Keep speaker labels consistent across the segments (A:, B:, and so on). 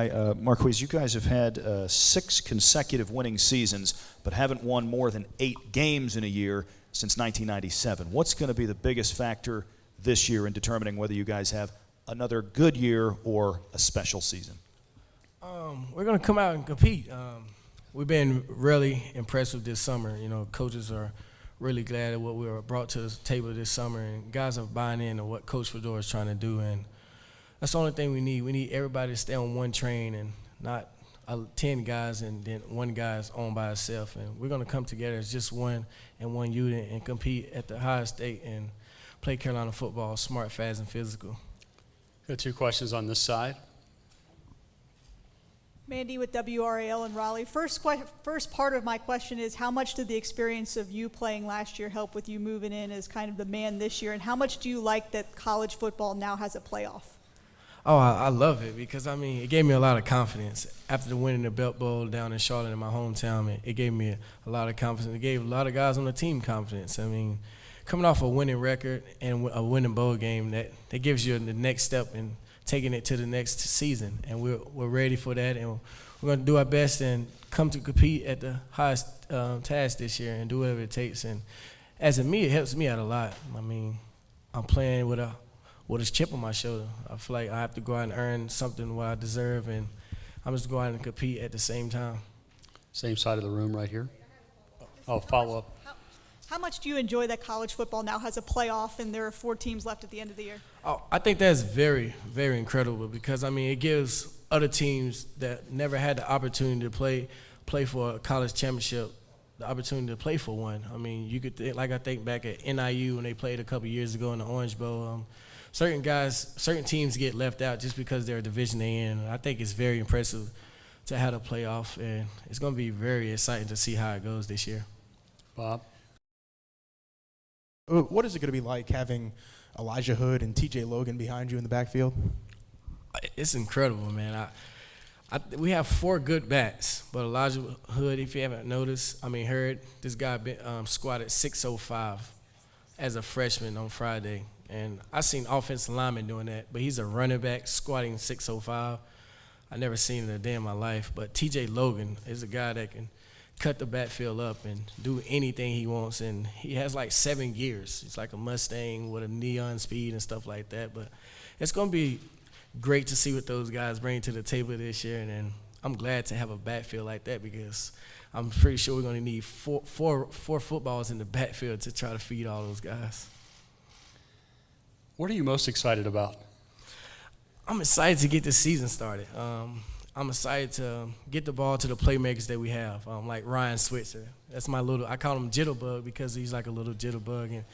A: guy. Marquise, you guys have had 6 consecutive winning seasons, but haven't won more than 8 games in a year since 1997. What's going to be the biggest factor this year in determining whether you guys have another good year or a special season?
B: We're going to come out and compete. We've been really impressed with this summer. You know, coaches are really glad at what we were brought to the table this summer, and guys are buying in to what Coach Fedora is trying to do, and that's the only thing we need. We need everybody to stay on one train and not 10 guys and then one guy's on by himself. And we're going to come together as just one and one unit and compete at the highest state and play Carolina football, smart, fast, and physical.
C: Got 2 questions on this side.
D: Mandy with WRAL in Raleigh. First part of my question is, how much did the experience of you playing last year help with you moving in as kind of the man this year, and how much do you like that college football now has a playoff?
B: Oh, I love it because, I mean, it gave me a lot of confidence. After winning the Belt Bowl down in Charlotte in my hometown, it gave me a lot of confidence. It gave a lot of guys on the team confidence. I mean, coming off a winning record and a winning bowl game, that gives you the next step in taking it to the next season. And we're ready for that, and we're going to do our best and come to compete at the highest task this year and do whatever it takes. And as a me, it helps me out a lot. I mean, I'm playing with a chip on my shoulder. I feel like I have to go out and earn something what I deserve, and I'm just going out and compete at the same time.
C: Same side of the room right here. Oh, follow up.
D: How much do you enjoy that college football now has a playoff and there are 4 teams left at the end of the year?
B: Oh, I think that's very, very incredible because, I mean, it gives other teams that never had the opportunity to play for a college championship the opportunity to play for one. I mean, you could think, like I think back at NIU when they played a couple years ago in the Orange Bowl. Certain teams get left out just because they're a Division A in. I think it's very impressive to have a playoff, and it's going to be very exciting to see how it goes this year.
C: Bob?
E: What is it going to be like having Elijah Hood and TJ Logan behind you in the backfield?
B: It's incredible, man. We have 4 good backs, but Elijah Hood, if you haven't noticed, heard this guy squatted 605 as a freshman on Friday. And I seen offensive linemen doing that, but he's a running back squatting 605. I never seen it a day in my life. But TJ Logan is a guy that can cut the backfield up and do anything he wants, and he has like 7 gears. It's like a Mustang with a neon speed and stuff like that. But it's going to be great to see what those guys bring to the table this year, and I'm glad to have a backfield like that because I'm pretty sure we're going to need four footballs in the backfield to try to feed all those guys.
C: What are you most excited about?
B: I'm excited to get the season started. I'm excited to get the ball to the playmakers that we have, like Ryan Switzer. That's my I call him Jitterbug because he's like a little jitterbug, and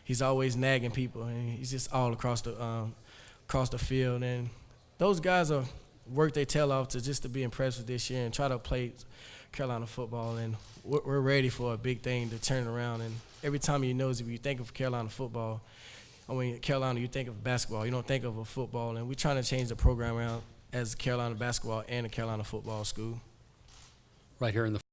B: he's always nagging people, and he's just all across the field. And those guys are work their tail off to be impressed with this year and try to play Carolina football, and we're ready for a big thing to turn around. And every time if you think of Carolina football, Carolina, you think of basketball. You don't think of a football, and we're trying to change the program around as Carolina basketball and a Carolina football school.
C: Right here in the